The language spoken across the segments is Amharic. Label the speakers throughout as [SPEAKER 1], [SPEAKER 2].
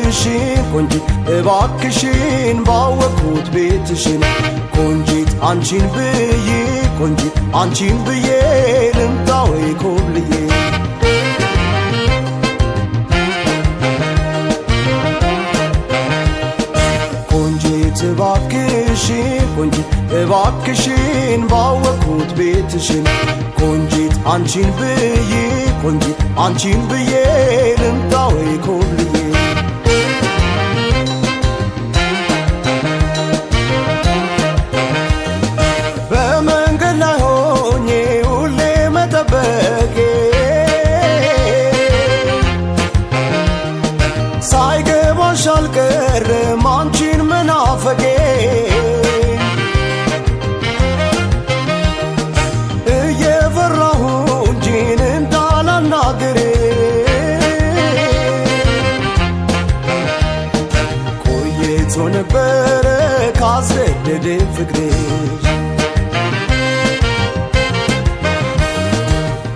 [SPEAKER 1] እባክሽን ቆንጂት እባክሽን ባወኩት ቤትሽን ቆንጂት አንቺን ብዬ ቆንጂት አንቺን ብዬ ልምጣ ወይ ኮብልዬ ቆንጂት እባክሽን ቆንጂት እባክሽን ባወኩት ቤትሽን ቆንጂት አንቺን ብዬ ቆንጂት አንቺን ብዬ ልምጣ ወይ ኮብልዬ በመንገድ ላይ ሆኜ ሁሌ መጠበቄ ሳይገባሽ አልቀረም አንቺን መናፈቄ እየፈራሁ እንጂን እንዳላናግሬ ቆይቶ ነበረ ካስገደደ ፍቅርሽ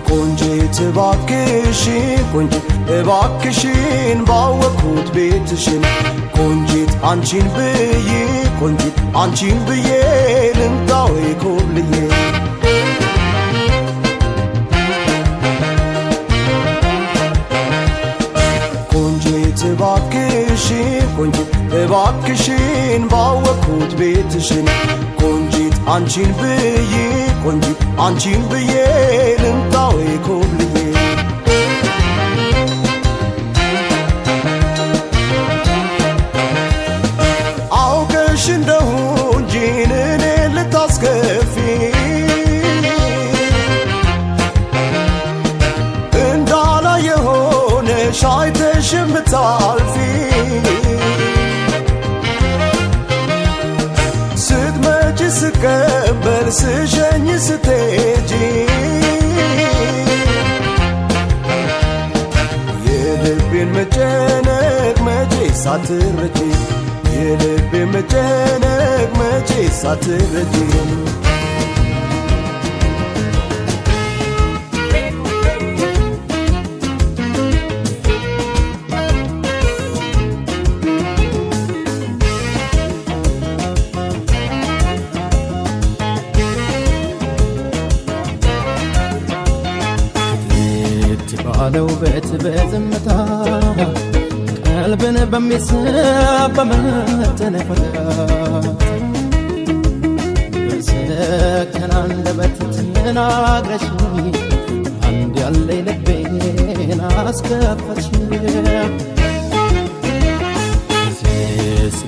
[SPEAKER 1] ቆንጂት እባክሽን ቆንጂት እባክሽን ባወኩት ቤትሽን ቆንጂት አንቺን ብዬ ቆንጂት አንቺን ብዬ ልምጣ ወይ ኮብልዬ ቆንጂት እባክሽን ቆንጂት እባክሽን ባወኩት ቤትሽን ቆንጂት አንቺን ብዬ ቆንጂት አንቺን ብዬ ልምጣ ወይ ኮብልዬ አውቀሽ እንደሁ እንጂን እኔ ልታስከፊ እንዳላየ ሆነሽ አይተሽ የምታልፊ ስትመጪ ስቀበል ስሸኝ ስትሄጂ የልቤን መጨነቅ መቼ ሳትረጂ የልቤን መጨነቅ መቼ ሳትረጂ ባለው በት በዝምታ ቀልብን በሚስብ በመተነፈቃት በሰከነ አንደበት ተናግረሽኝ አንድ ያለኝ ልቤን አስከፈትሽኝ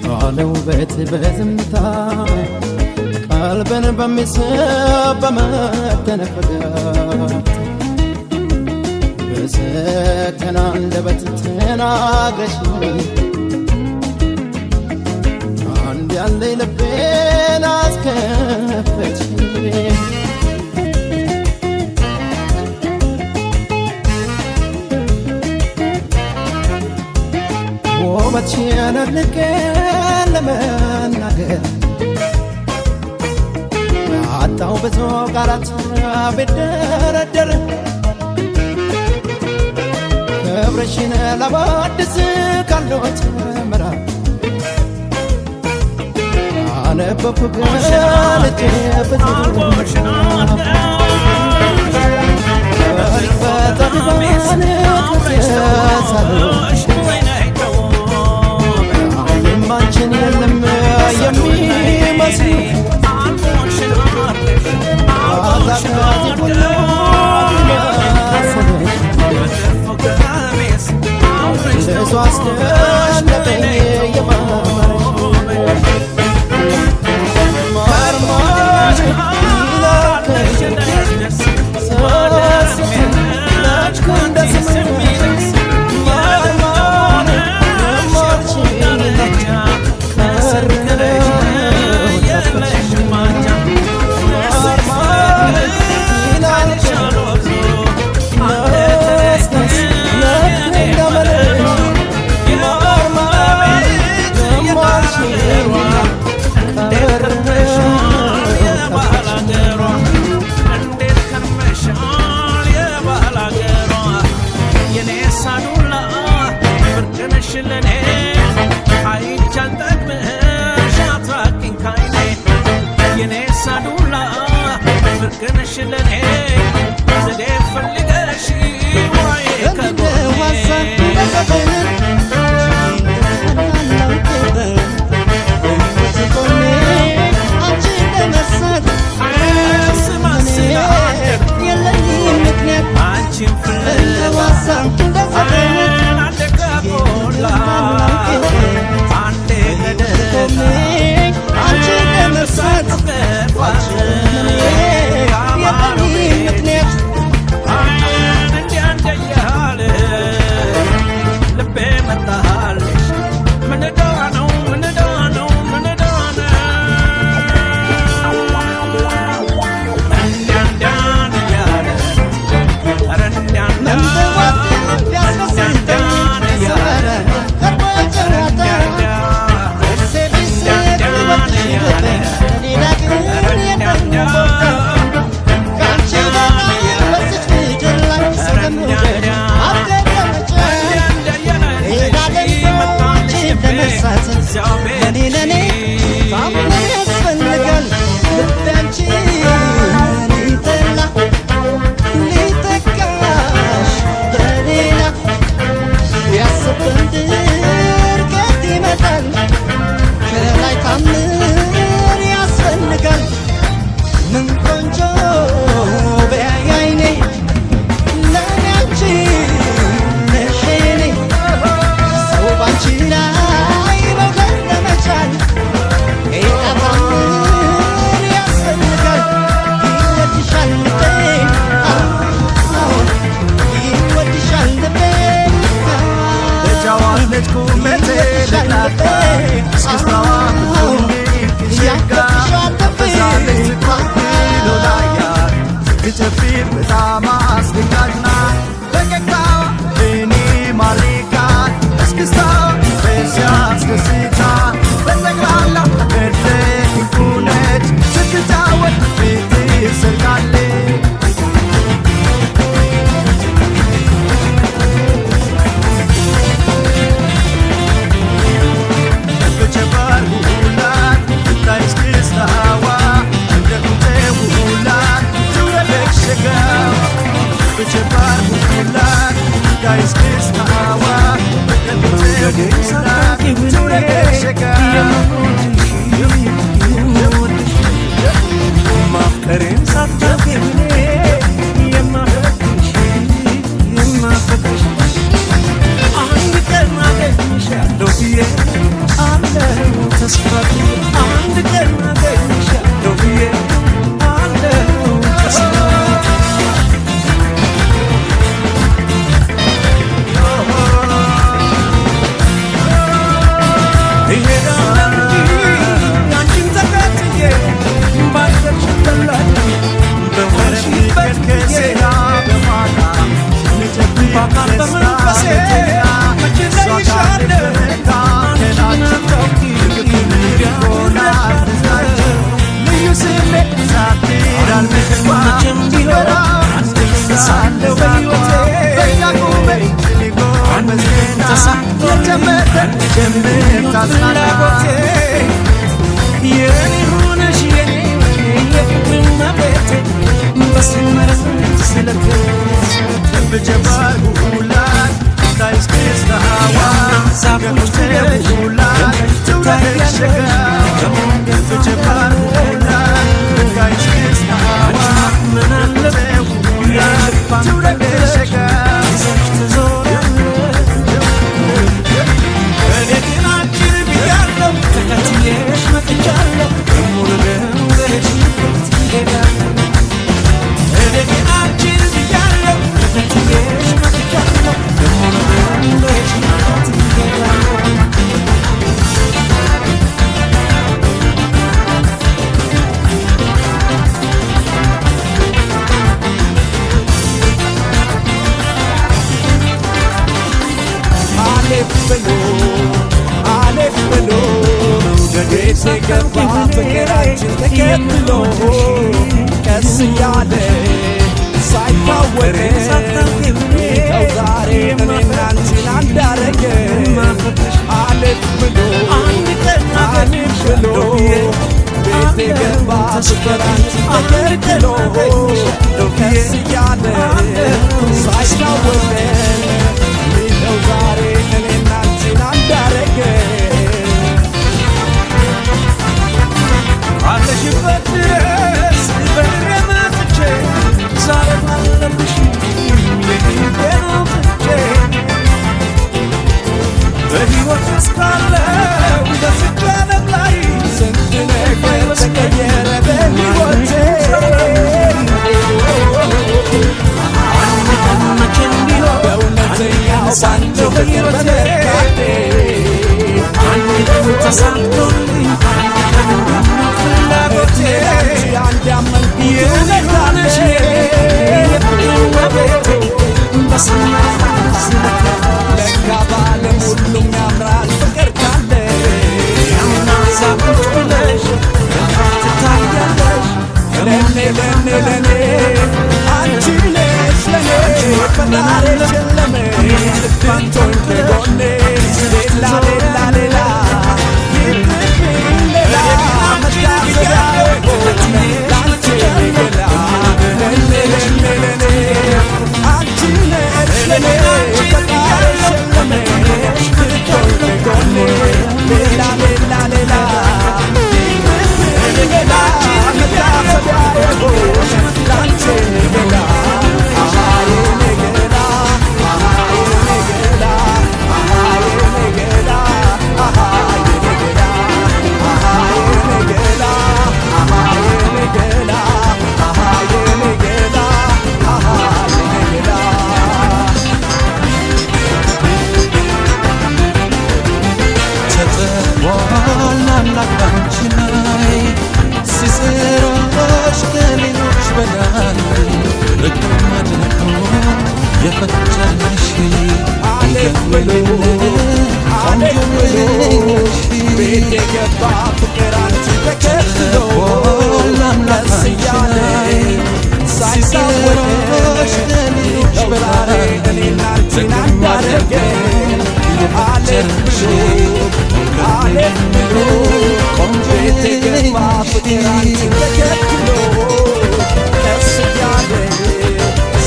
[SPEAKER 1] ባለው በት በዝምታ ቀልብን በሚስብ በመተነፈቃት በሰከነ አንደበት ተናግረሽኝ አንድ ያለኝ ልቤን አስከፈትሽኝ ውበትሽን አድንቄን ለመናገር አጣሁ ብዙ ቃላት ብደረደር ክብርሽን ለማወደስ ካለሁት ምዕራፍ አነበብኩ ገልጬ ብዙ በጠቢባን ተሳለች አሁንም አንቺን የለም የሚመስል አዛካዚ ሁሉ ብዙ አስደነቀኝ የማማርሽ ማርማር ይላከኝ ሰስናች ኩንደስም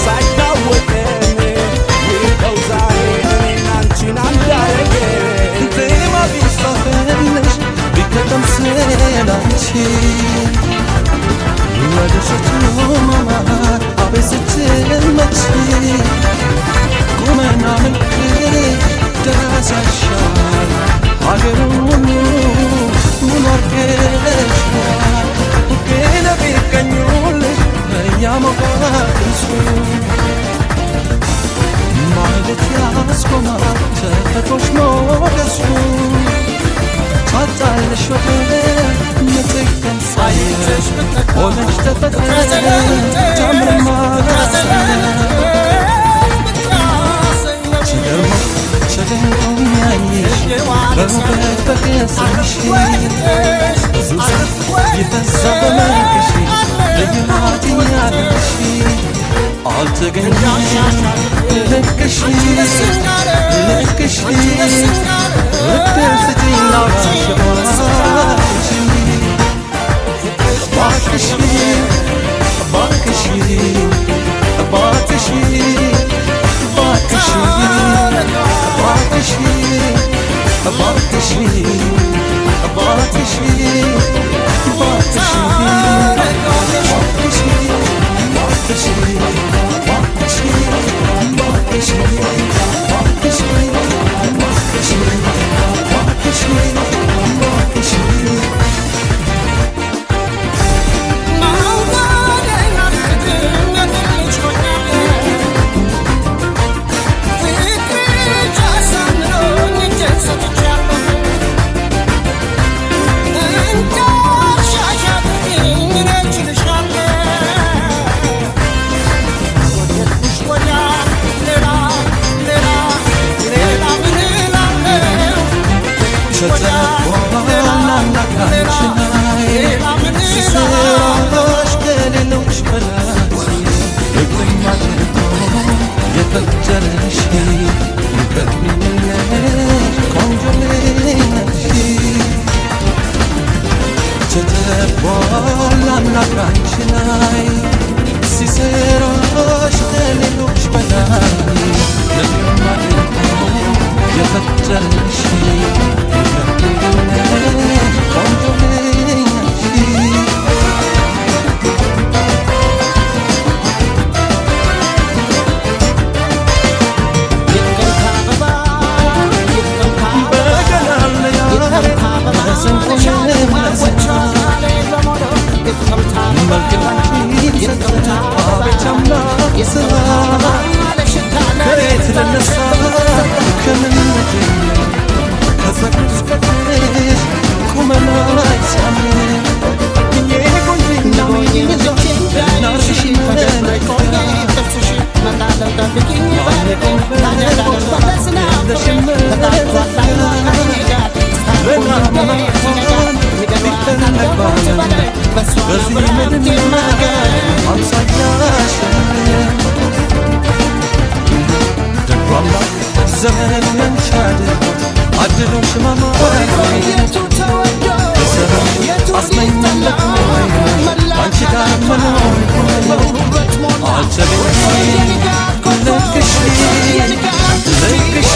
[SPEAKER 1] Saika with me, we go የፍቅሮች ሞገሱ ታጣልሽ ወደ ምትክን ሳይሽ ሆነሽ ተፈጥረሽ ታምርማ ተደንቀው ያየሽ በውበት በገጽሽ ብዙ ሰፍ ይፈሳ በመልክሽ ልዩ ናት ያለሽ አልተገኘሽ ልክሽ ልክሽ ልክሽ ስጪኝ ላውራሽ እባክሽ እባክሽ እባክሽ እባክሽ ዘመን መንቻድ አድሎሽ ማማ አስመኛለሁ አንቺ ጋር መኖር አልተገኘ ልክሽ ልክሽ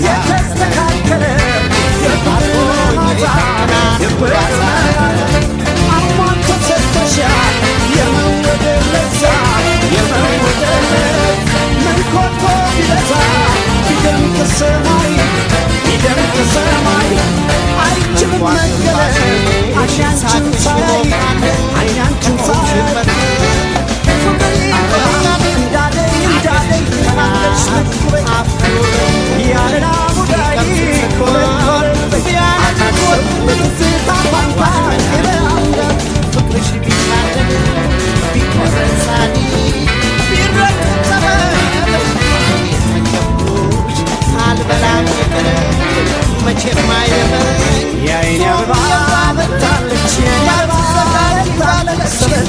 [SPEAKER 2] Yeah.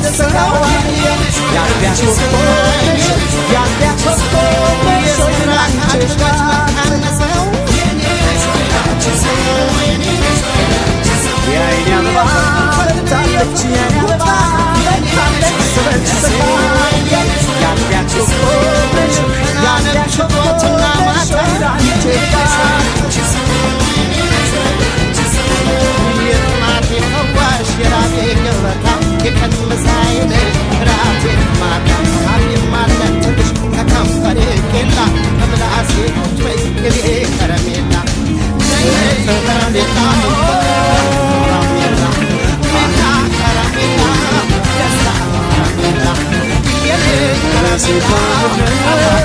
[SPEAKER 2] ያስደስታል ያልቢያ ኮኮብሽ ያልቢያ ኮኮብሽ ስላንቺ ካነሰው የአይኔ አበባ ፈታለች የአይኔ አበባ ፈታለች ስለችስታ ያልቢያ ኮኮብሽ ያልቢያ ኮኮብና ማታ ላንቺ የጥማቴ ፈዋሽ የራቴ ገበታ የቀን ምሳዬ ነሽ ራቴ ማታ አብዬም አለትልሽ ከከንፈሬ ቄላ ከምላሴ ቁጭ በይ የኔ ከረሜላ ከረሜላ ከረሜላ ከረሜላ ደስታ ከረሜላ የኔ ከረሜላ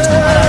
[SPEAKER 2] ከረሜላ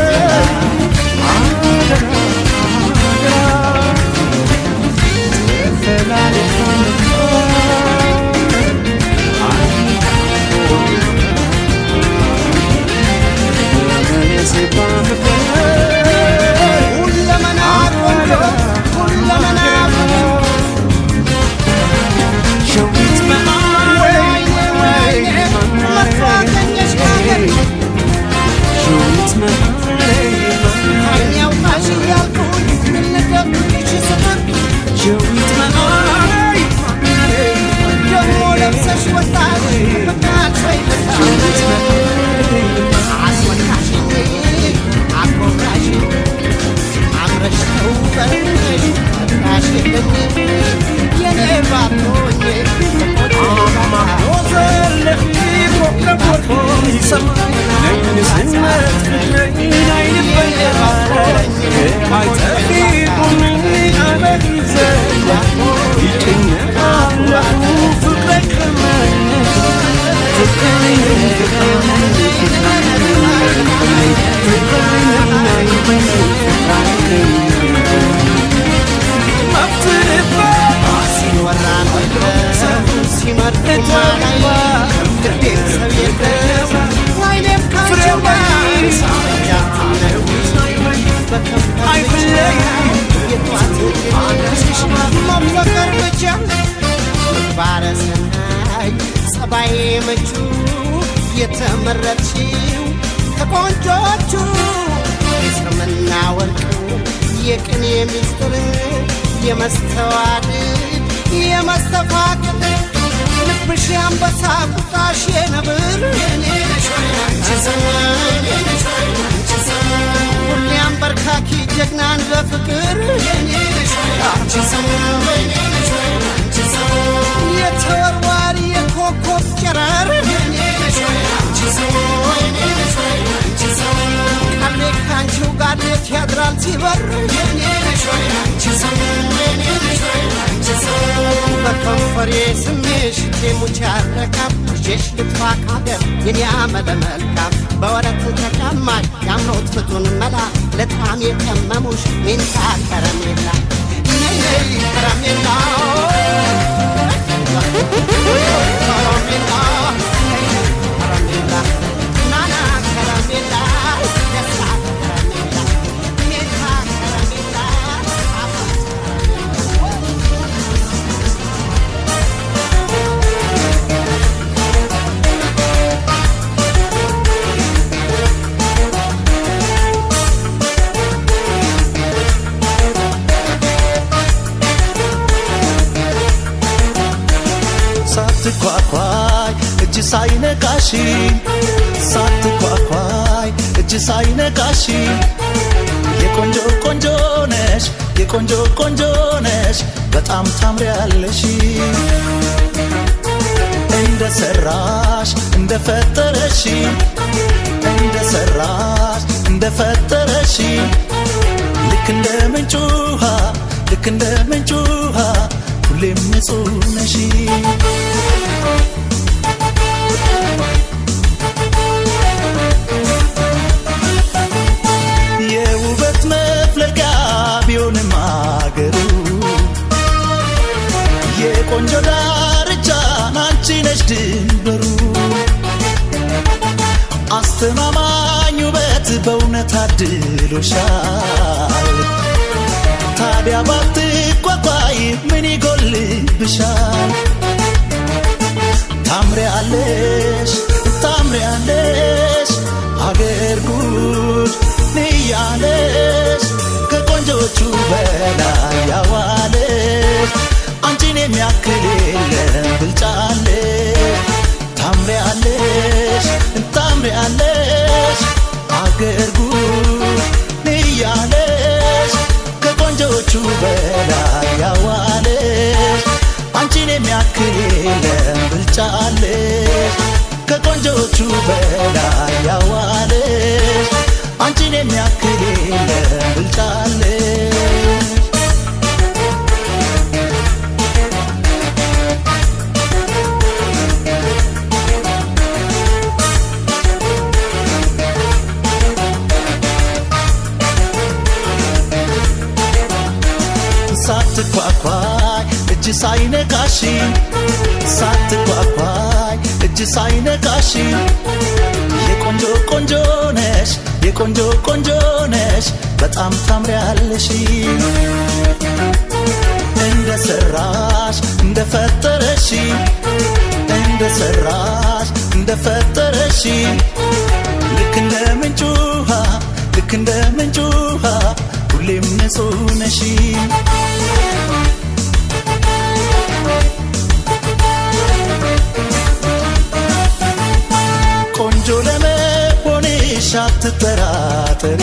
[SPEAKER 2] ጸባዬ ምቹ የተመረጥሽው ከቆንጆቹ የስምና ወርቅ የቅኔ ሚስጥር የመስተዋድድ የመስተፋቅር ልብሽ አንበሳ ቁጣሽ የነብር ሁሌ አንበርካኪ ጀግናን በፍቅር የተወርዋሪ የኮከብ ጨረር ቀልቤ ካንቺው ጋር ሌት ያድራል ሲበር በከንፈሬ ስሜሽ ቴሙች ያረካም ልጄሽ ልጥፋ ካገር የኔ አመለ መልካም በወረት ተቀማጭ ያምኖት ፍቱን መላ ለጣም የቀመሙሽ ሚንታ ከረሜላ ነይ ከረሜላ
[SPEAKER 1] ሳትኳኳይ እጅ ሳይነካሽ ሳትኳኳይ እጅ ሳይነካሽ የቆንጆ ቆንጆ ነሽ የቆንጆ ቆንጆ ነሽ በጣም ታምሪያለሽ እንደ ሰራሽ እንደ ፈጠረሽ እንደ ሰራሽ እንደ ፈጠረሽ ልክ እንደ ምንጭ ውሃ ልክ እንደ ምንጭ ውሃ ሁሌም ንጹህ ነሽ የውበት መፍለቂያ ቢሆንም አገሩ የቆንጆ ዳርቻ አንቺ ነሽ ድንበሩ አስተማማኝ ውበት በእውነት አድሎሻል ታዲያ ባትቋቋይ ምን ይጎልብሻል ታምሪያለሽ ታምሪያለሽ አገር ጉድ ንያለሽ ከቆንጆቹ በላይ ያዋለሽ አንቺን የሚያክል የለም ብልጫለሽ ታምሪያለሽ ታምሪያለሽ አገር ጉድ ንያለሽ ከቆንጆቹ በላይ ያዋለሽ አንቺን የሚያክል የለም ብልጫለሽ ከቆንጆቹ በላይ ያዋለሽ አንቺን የሚያክል የለም ብልጫለሽ ሳትኳኳይ እጅ ሳይነካሽ ሳትኳኳይ እጅ ሳይነካሽ የቆንጆ ቆንጆ ነሽ የቆንጆ ቆንጆ ነሽ በጣም ታምሪያለሽ እንደ ሰራሽ እንደ ፈጠረሽ እንደ ሰራሽ እንደ ፈጠረሽ ልክ እንደ ምንጭ ውሃ ልክ እንደ ምንጭ ውሃ ሁሌም ንጹህ ነሽ ቆንጆ ለመሆንሽ አትጠራጠሪ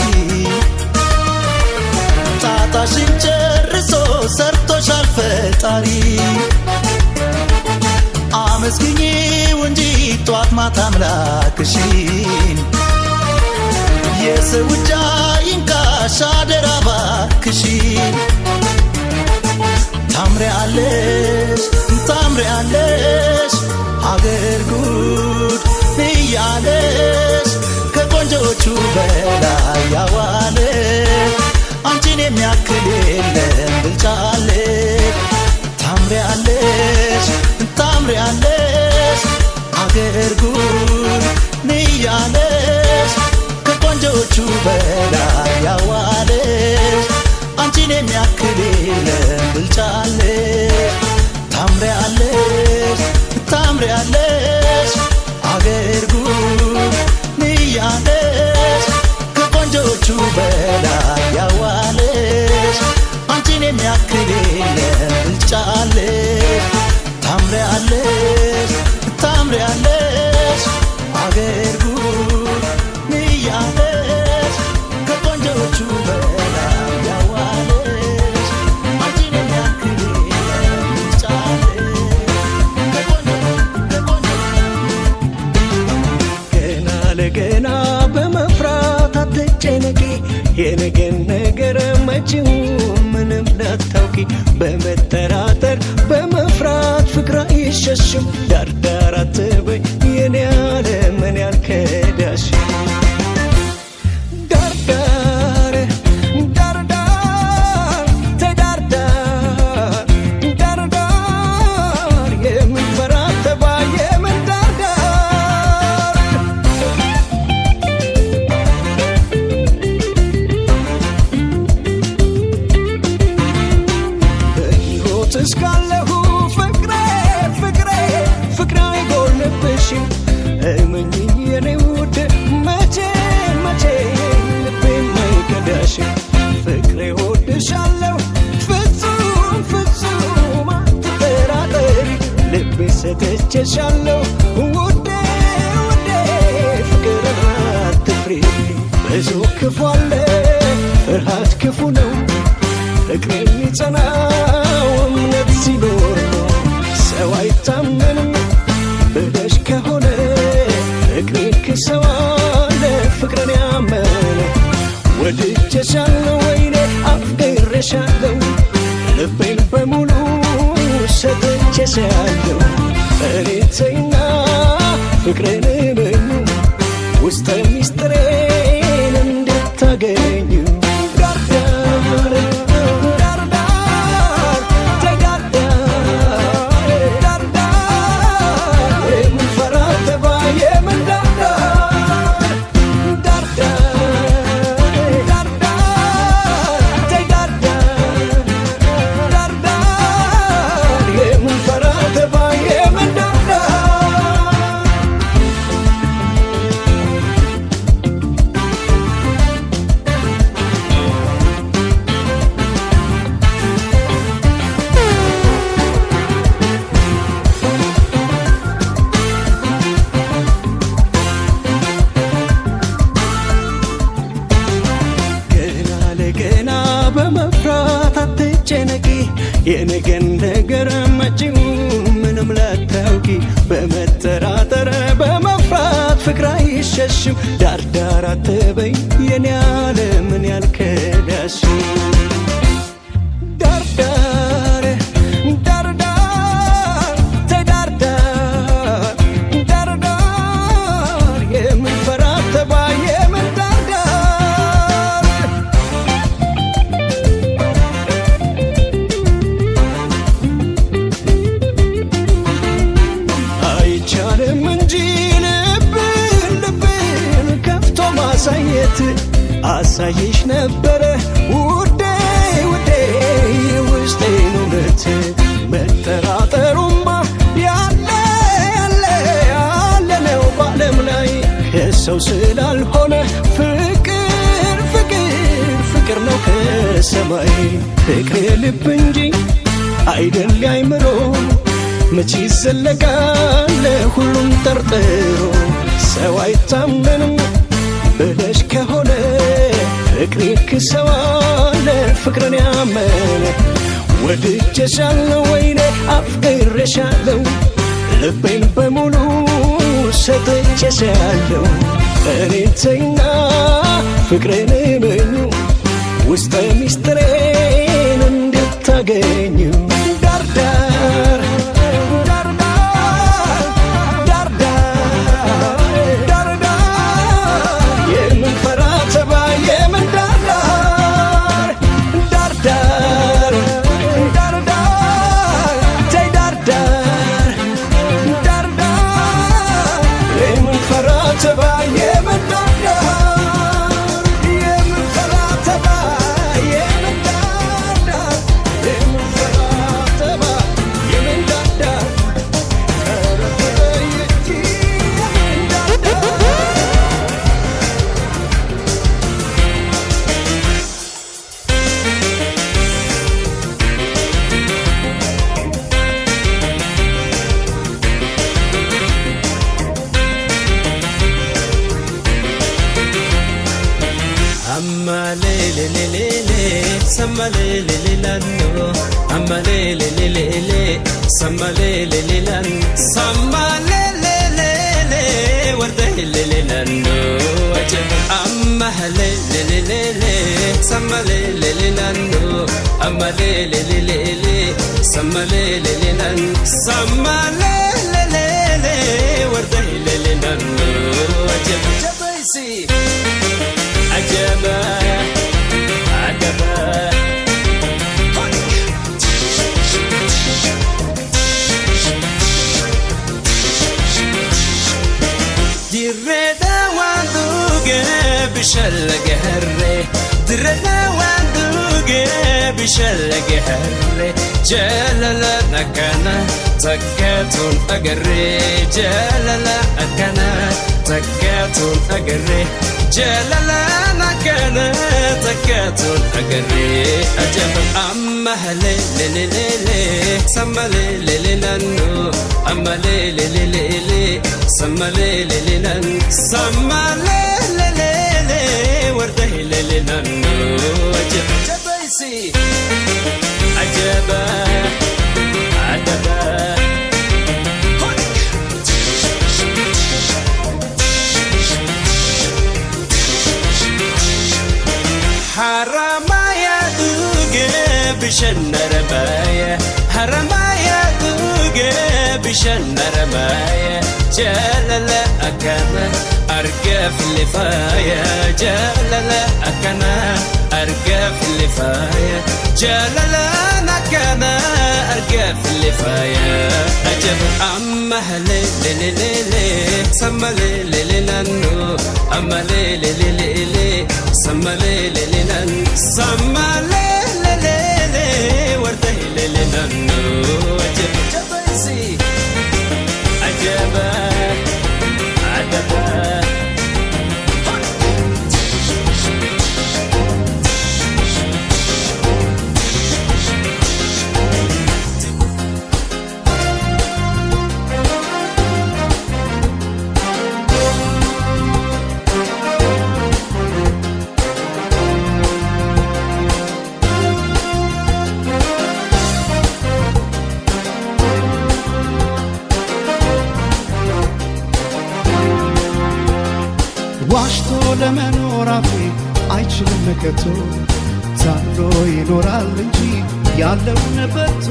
[SPEAKER 1] ጣጣሽን ጨርሶ ሰርቶሻል ፈጣሪ አመስግኚው እንጂ ጧት ማታ አምላክሽን የሰው እጅ አይንካሽ አደራ እባክሽን ታምሪያለሽ ታምሪያለሽ አገር ጉድ ንያለሽ ከቆንጆቹ በላይ ያዋለሽ አንቺን የሚያክል የለም ብልጫለሽ ታምሪያለሽ ታምሪያለሽ አገር ጉድ ንያለሽ ከቆንጆቹ በላይ ያዋለሽ አንቺን የሚያክል የለም ብልጫለሽ ታምሪያለሽ ታምሪያለሽ አገር ጉድ ንያለሽ ከቆንጆቹ በላይ ያዋለሽ አንቺን የሚያክል የለም ብልጫለሽ ታምሪያለሽ ታምሪያለሽ አገር ጉድ ንያለሽ ከቆንጆቹ በላይ ያዋለሽ አንቺን የሚያክል የለም ብልጫለሽ ገና ለገና በመፍራት አትጨነቂ የነገን ነገር መጪው ምንም ላታውቂ በመጠራጠር በመፍራት ፍቅር አይሸሽም ዳርዳር አትበይ የኔ ዓለም ምን ያልከዳሽ ዳርዳር ዳርዳር ተዳርዳር ዳርዳር የምንፈራት ተባይ የምን ዳርዳር በሕይወት እስካለሁ ፍቅሬ ፍቅሬ ፍቅሬ አይጎልብሽም እመኚኝ የኔ ውድ መቼ መቼ ልቤም አይከዳሽም ፍቅሬ እወድሻለሁ ፍጹም ፍጹም አትጠራጠሪ ልቤ ሰጥቼሻለሁ ውዴ ውዴ ፍቅርን አትፍሪ ብዙ ክፉ አለ ፍርሃት ክፉ ነው ፍቅር የሚጸናው እምነት ሲኖር ነው ሰው አይታመንም ብለሽ ከሆነ ፍቅሬን ክሰዋለ ፍቅርን ያመነ ወድጀሻለሁ ወይኔ አፍቅሬሻለሁ ልቤን በሙሉ ሰጥቼሻለሁ እኔ ተይና ፍቅርን እመኙ ውስጠ ሚስጥሬን እንድታገኙ በመፍራት አትጨነቂ የነገን ነገር መጪውን ምንም ላታውቂ በመጠራጠር በመፍራት ፍቅር አይሸሽም ዳርዳር አትበይ የኔ ዓለምን ያልከዳሽ ዳርዳር ዳርዳር ተዳርዳር ዳርዳር የምንፈራት ተባይ የምን ዳርዳር አይቻልም እንጂ ልብን ከፍቶ ማሳየት አሳይሽ ነበረ ውዴ ውዴ ውስጤን እውነት መጠራጠሩማ ያለ ነው በዓለም ላይ ከሰው ስላልሆነ ፍቅር ነው ከሰማይ ፍቅር የልብ እንጂ አይደል አይምሮ መቼ ይዘለቃል ሁሉም ጠርጥሮ ሰው አይታመንም ብለሽ ከሆነ ፍቅር ይክሰዋል ፍቅርን ያመነ ወድጀሻለሁ ወይኔ አፍቅሬሻለሁ ልቤን በሙሉ ሰጥቼሻለሁ እኔን ተይና ፍቅሬን እመኙ ውስጠ ሚስጥሬን እንድታገኙ ዳርዳር
[SPEAKER 3] جلال أكنا تكاتون أجري جلال أكنا تكاتون أجري جلال أكنا تكاتون أجري أجب أما هلي لي لي لي سما لي لي لي لانو أما لي لي لي لي لي سما لي لي لي لان سما لي لي لي لي ورده لي لي لانو أجب جبيسي عجبا عجبا حرام يا دوق بشن ربايا حرام يا دوق بشن ربايا جلال أكنا أرقف لفايا جلال أكنا أرقف لفايا جلال أكنا أرقف لفايا أجب أما هلي لي لي لي سما لي لي لانو أما لي لي لي لي سما لي لي لان سما لي لي لي ورده لي لانو أجب جبيسي عجبا عجبا
[SPEAKER 1] ለመኖር አፌ አይችልም ከቶ ታሎ ይኖራል እንጂ ያለውን በቶ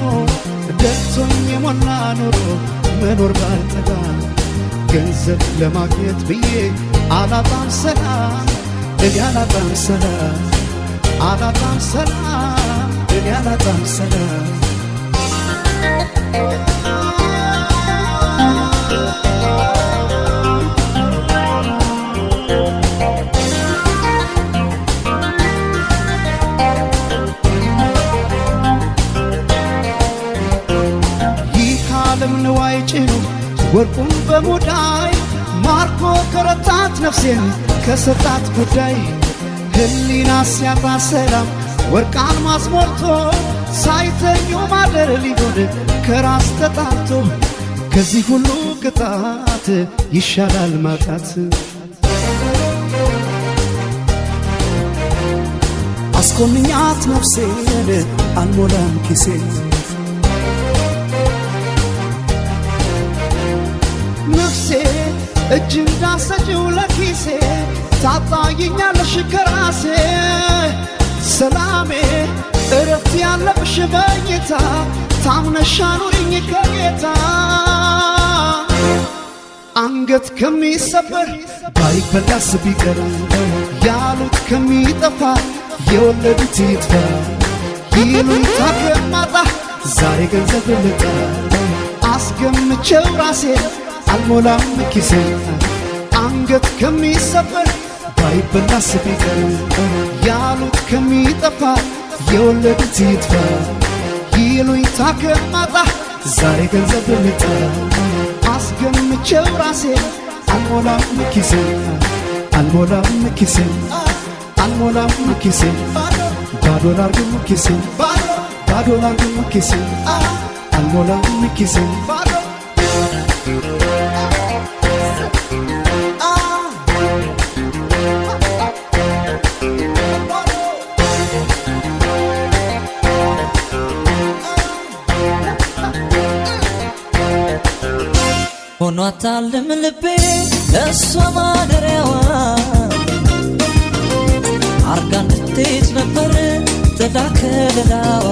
[SPEAKER 1] ደርቶኝ የሞላ ኖሮ መኖር ባልጠጋ ገንዘብ ለማግኘት ብዬ አላጣም ሰላም እኔ አላጣም ሰላም አላጣም ሰላም እኔ አላጣም ሰላም ንዋይ ጭኑ ወርቁን በሙዳይ ማርኮ ከረታት ነፍሴን ከሰጣት ጉዳይ ህሊና ሲያጣ ሰላም ወርቅ አልማዝ ሞልቶ ሳይተኙ ማደር ሊሆን ከራስ ተጣልቶ ከዚህ ሁሉ ቅጣት ይሻላል ማጣት አስኮንኛት ነፍሴን አልሞላም ኪሴን እጅ እንዳሰጭው ለኪሴ ታጣይኛለሽ ከራሴ ሰላሜ እረፍት ያለብሽ በኝታ ታምነሽ አኑሪኝ ከጌታ አንገት ከሚሰበር ባይበላስ ቢቀር ያሉት ከሚጠፋ የወለዱት ይጥፋ ይሉኝታ ከማጣ ዛሬ ገንዘብ ልጣ አስገምቼው ራሴ አልሞላም ኪሴ አንገት ከሚሰበር ባይበላስ ቢቀር ያሉት ከሚጠፋ የወለዱት ይጥፋ ይሉኝታ ከማጣ ዛሬ ገንዘብ ልጣ አስገምቼው ራሴ አልሞላም ኪሴ አልሞላም ኪሴ አልሞላም ኪሴ ባዶ ላርግም ኪሴ ባዶ ላርግም ኪሴ አልሞላም ኪሴ
[SPEAKER 4] ሆኗታልም ልቤ ለእሷ ማደሪያዋ አርጋ እንድትሄድ ነበር ጥላ ከለላዋ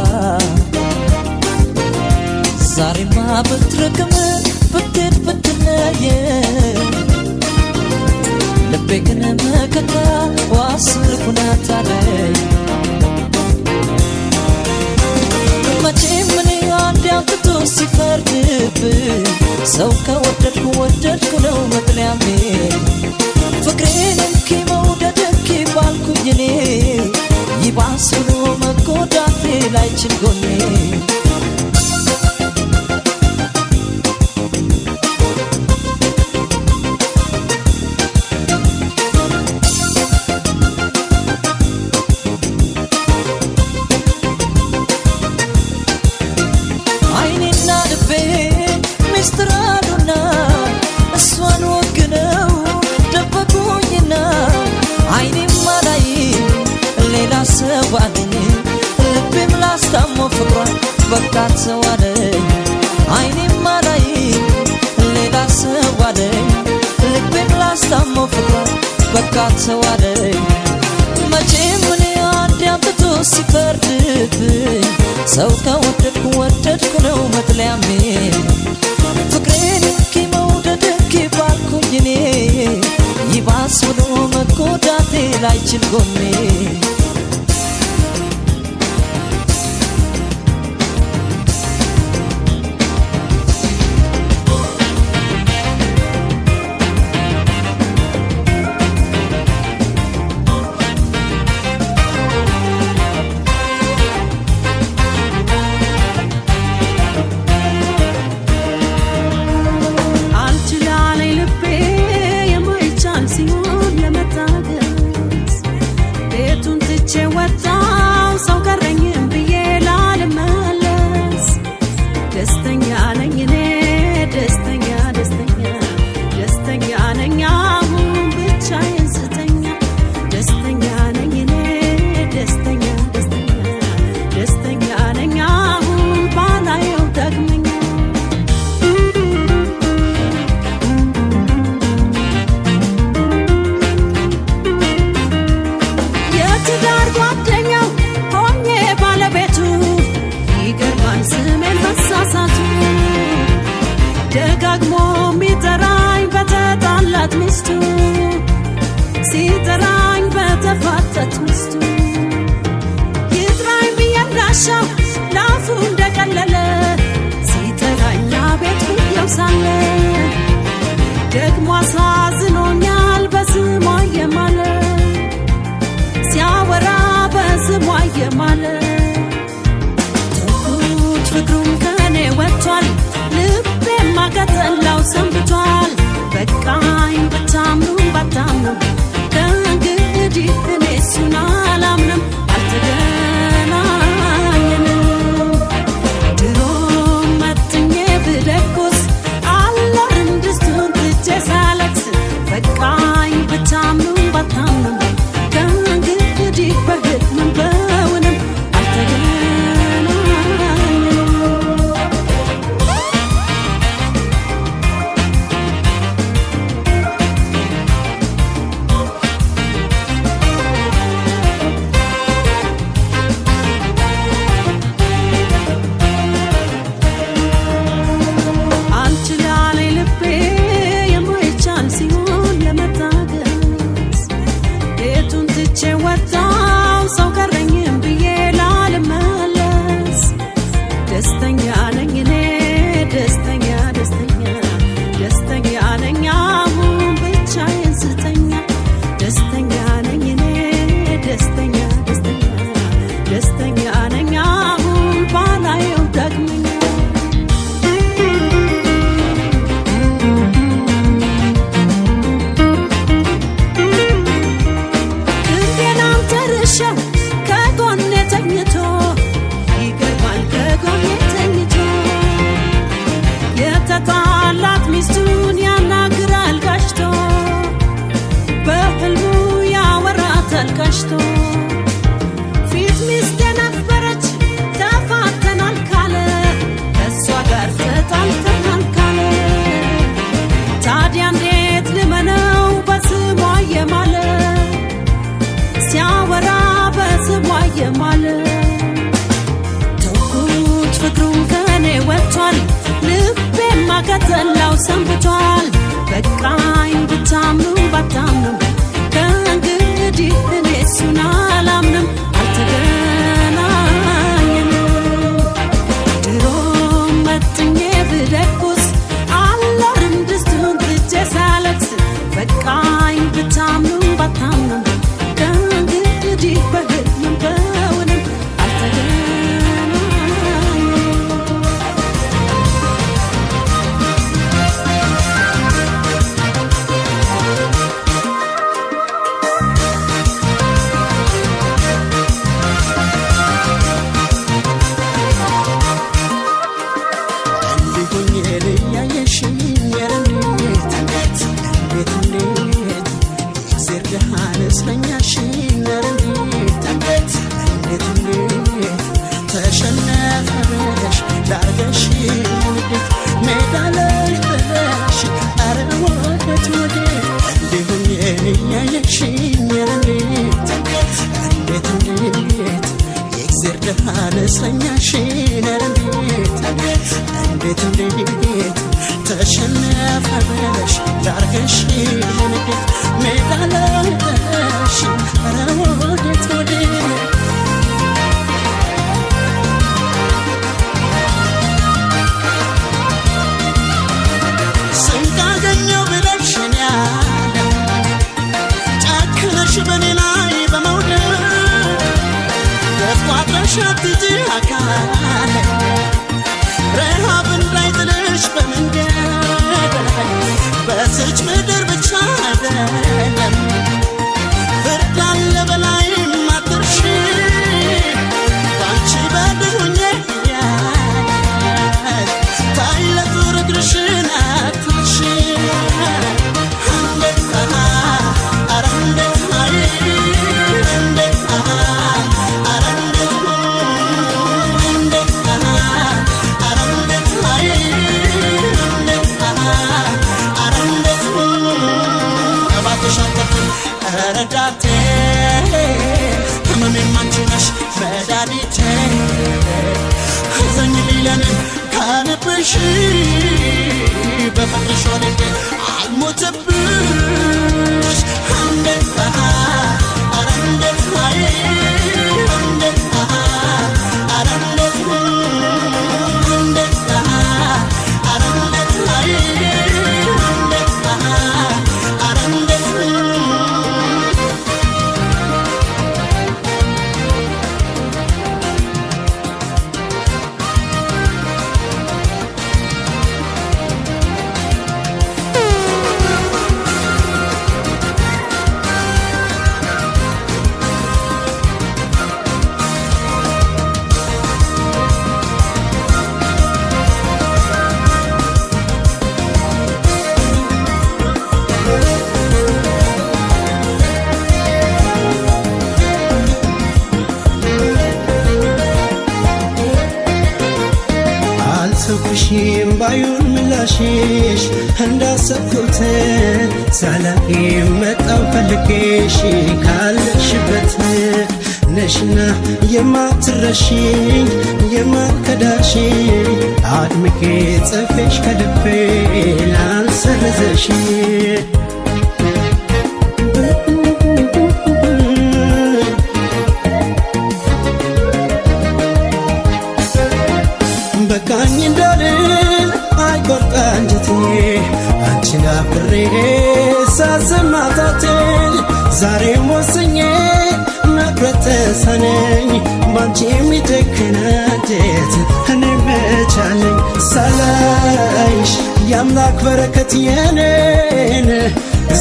[SPEAKER 4] ዛሬማ ብትርቅም ብትሄድ ብትለየ ልቤ ግን መከታ ዋስልክ ሆናታለች መቼም እኔ አንድ አምጥቶ ሲፈርድብኝ ሰው ከወደድኩ ወደድኩ ነው መጥለያሜ ፍቅሬን እንኪ መውደድ እንኪ ባልኩኝ እኔ ይባስ ብሎ መጎዳቴ ላይችል ጎኔ ልቤም ላስታሞ ፍቅሯን በቃት ሰዋለኝ አይኔም አላይ ሌላ ሰዋለኝ ልቤም ላስታሞ ፍቅሯን በቃት ሰዋለኝ መቼም እኔ አንድ አምጥቶ ሲፈርድብኝ ሰው ከወደድኩ ወደድኩ ነው መጥለያሜ ፍቅሬን እንኪ መውደድ እንኪ ባልኩኝ እኔ ይባስ ብሎ መጎዳቴ ላይችል ጎኔ
[SPEAKER 5] ቤቱን እንዳሻው ላፉ እንደቀለለ ሲተጋኛ ቤት ይውሳለ ደግሞ አሳዝኖኛል በስሟ የማለ ሲያወራ በስሟ የማለ ተውት ፍቅሩም ከኔ ወጥቷል ልቤማ ከጠላው ሰንብቷል በቃኝ ብታምኑ ባታምኑ ከእንግዲህ እኔ እሱን አላምንም አልተገናኘንም ድሮም መጥኜ ብደቁስ አላርን ድስቱን ትቼ ሳለቅስ በቃኝ ብታምኑ ባታምኑ ከእንግዲህ በህልምም በውንም የተጣላት ሚስቱን ያናግራል ጋሽቶ በህልሙ ያወራታል ጋሽቶ ፊት ሚስት የነበረች ተፋተናል ካለ ከእሷ ጋር ተጣልተናል ካለ ታዲያ እንዴት ልመነው በስሟ የማለ ሲያወራ በስሟ የማለ ተውኩት ፍቅሩም ከኔ ወጥቷል ልቤማ ከጠላው ሰንብቷል በቃኝ ብታምኑ ባታምኑ ከእንግዲህ እኔ እሱን አላምንም አልተገናኘንም ድሮም መጥኜ ብደቁስ አላርም ድስቱን ትቼ ሳለቅስ በቃኝ ብታምኑ ባታምኑ ከእንግዲህ በህልምም በውንም ተሸነፈሽ ዳርገሽ ሜዳ ላይ ጥለሽ ኧረ ወዴት ወዴት ስንቃገኘው ብለሽ ያለ ጨክነሽ በኔ ላይ በመውደድ ገፏጥረሽ አትጂ አካል ረሃብ እንዳይጥልሽ በመንገድ በስች ምድር ብቻ አይደለም ፍርድ አለ በላይም አትርሺ ባንቺ በድሁኜ ታይ ለዙር እግርሽን አትርሺ እንዴት ኧረ እንዴት እንዴት ኧረ ረዳቴ ህመሜም አንቺ ነሽ መድኃኒቴ አዘኝ ሊለን ካንብሽ በፍቅርሽ ወልጄ አልሞትብሽ እንዴት ኧረ እንዴት እንዴት ኧረ
[SPEAKER 1] አልጠገብሽም ባዩን ምላሽሽ እንዳሰብኩት ሳላቂ መጣው ፈልጌሽ ካለሽበት ነሽና የማትረሺኝ የማልከዳሽ አድምቄ ጽፌሽ ከልቤ ላልሰርዘሽ በቃኝ እንዳልል አይቆርጥ አንጀቴ አንቺን አፍሬ ሳዝማታትን ዛሬም ወስኜ መቅረት ተሳነኝ ባንቺ የሚጨክን አንጀት እኔ ብቻ ነኝ ሳላይሽ የአምላክ በረከት የኔን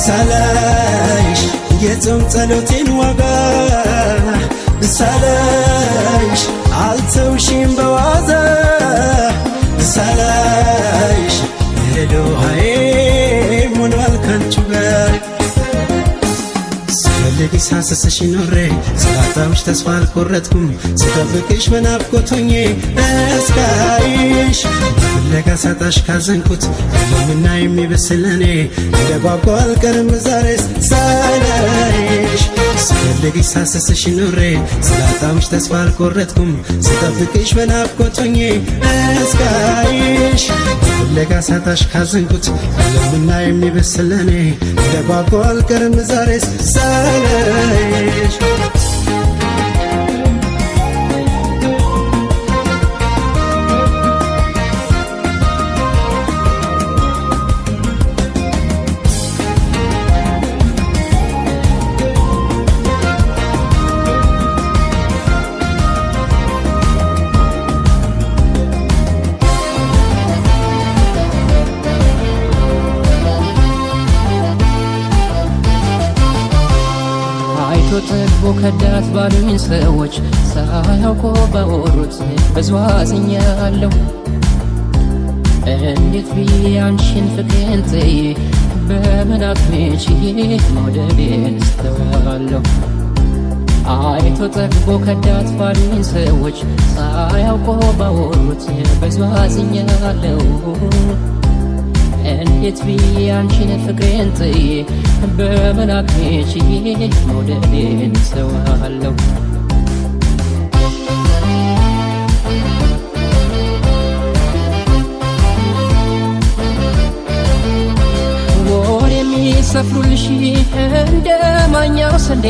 [SPEAKER 1] ሳላይሽ የጾም ጸሎቴን ዋጋ ሳላይሽ አልተውሽም በዋዛ ሳላይሽ የልውሃዬ ሞኗል ካንቺ ጋር ስፈልግ ሳስስሽ ኖሬ ስላጣሁሽ ተስፋ አልቆረጥኩም ስጠብቅሽ በናፍቆት ሆኜ እስካይሽ በፍለጋ ሳጣሽ ካዘንኩት ለምና የሚብስል እኔ እንደ ጓጓ አልቀርም ዛሬስ ሳላይሽ ስፈልግ ሳስስሽ ኖሬ ስላጣሁሽ ተስፋ አልቆረጥኩም ስጠብቅሽ በናፍቆት ሆኜ እስካይሽ በፍለጋ ሳጣሽ ካዘንኩት ለምና የሚብስል እኔ እንደ ጓጓ አልቀርም ዛሬስ ሳላይሽ
[SPEAKER 6] ጠግቦ ከዳት ባሉኝ ሰዎች ሳያውቁ ባወሩት ብዙ አዝኛለሁ። እንዴት ብዬ አንቺን ፍቅሬን ጥዬ በምን አጥሜቼ መውደዴን እስተዋለሁ። አይቶ ጠግቦ ከዳት ባሉኝ ሰዎች ሳያውቁ ባወሩት ብዙ አዝኛለሁ። እንዴት ብዬ አንቺን ፍቅሬን ጥዬ በምን አጥሜቼ መውደዴን እስተዋለሁ። ወር የሚሰፍሩልሽ እንደ ማኛው ስንዴ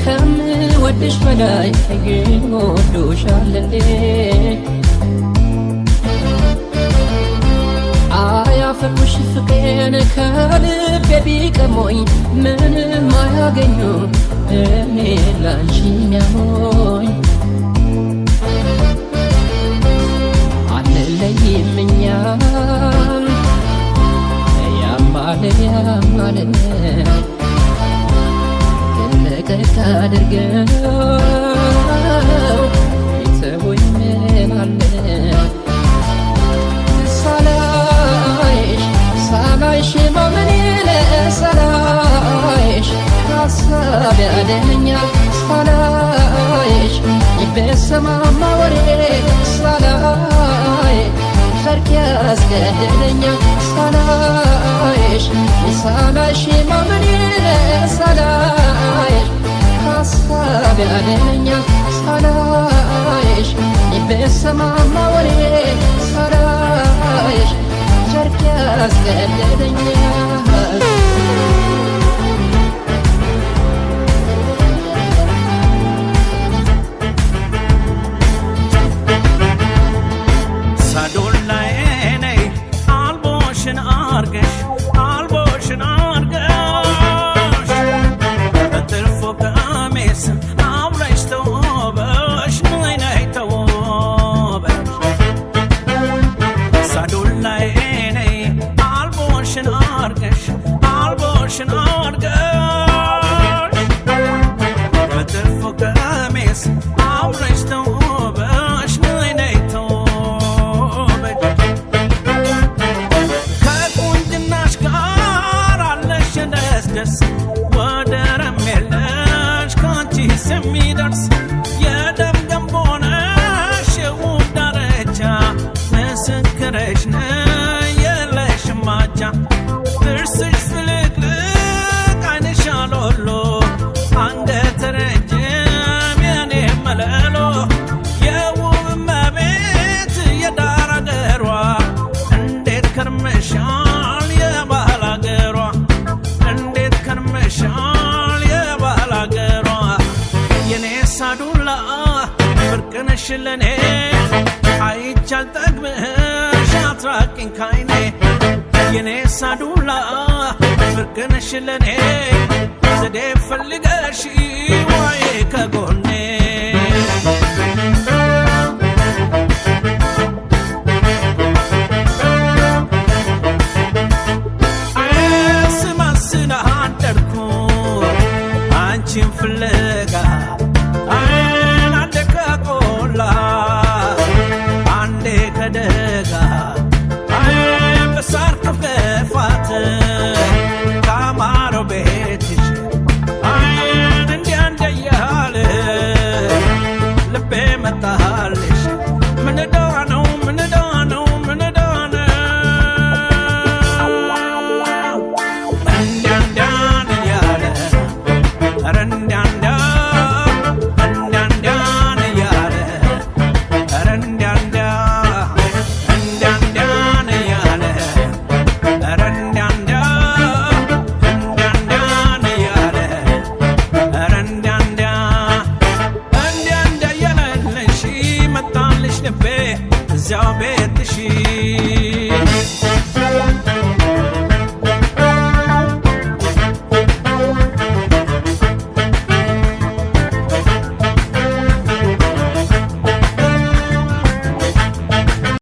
[SPEAKER 6] ከምወድሽ በላይ ግን ወዶሻል እንዴ አያፈርኩሽ ፍቅሬን ከልቤ ቢቀሞኝ ምንም አያገኙ እኔ ላንቺ ሚያሞኝ አንለይም እኛም ያማለ ያማለ ልቀቅ አድርገው ይተወኝ ምናለ ሳላይሽ ማመኔን ሳላይሽ ሀሳብ ያደኛል ሳላይሽ ይበሰማማ ወሬ ሳላይ ሰርክ ያስገድደኛል ሳላይሽ ሳላይሽ ማመኔን ሳላይሽ ሀሳብ ያደኛል ሳላይሽ ይበሰማማ ወሬ ሳላይሽ ሰርክ ያስገድደኛል
[SPEAKER 7] Albo ነሽ ለኔ አይቻል ጠግብሽ አትራቂኝ ካይኔ የኔ ሳዱላ ፍቅር ነሽ ለኔ ዘዴ ፈልገሽ ዋዬ ከጎኔ ስማስና አደርኩ አንቺን ፍለጋ አንዴ ከቆላ አንዴ ከደጋ በሳር ከፍፋት ካማረው ቤትሽ እንዲያ እንደያለ ልቤ መጣልሽ ምንዳ ነው ምንዳ ነው ምንዳ ነው እንዲያንዳን እያለ ኧረ እንዲያንዳ እንዲያንዳን እያለ ኧረ እንዲያንዳ እንዲያንዳን እያለ ኧረ እንዲያንዳ እንዲያንዳን እያለ ኧረ እንዲያንዳ እንዲያንዳ እያለልሽ መጣልሽ ልቤ እዚያው ቤትሽ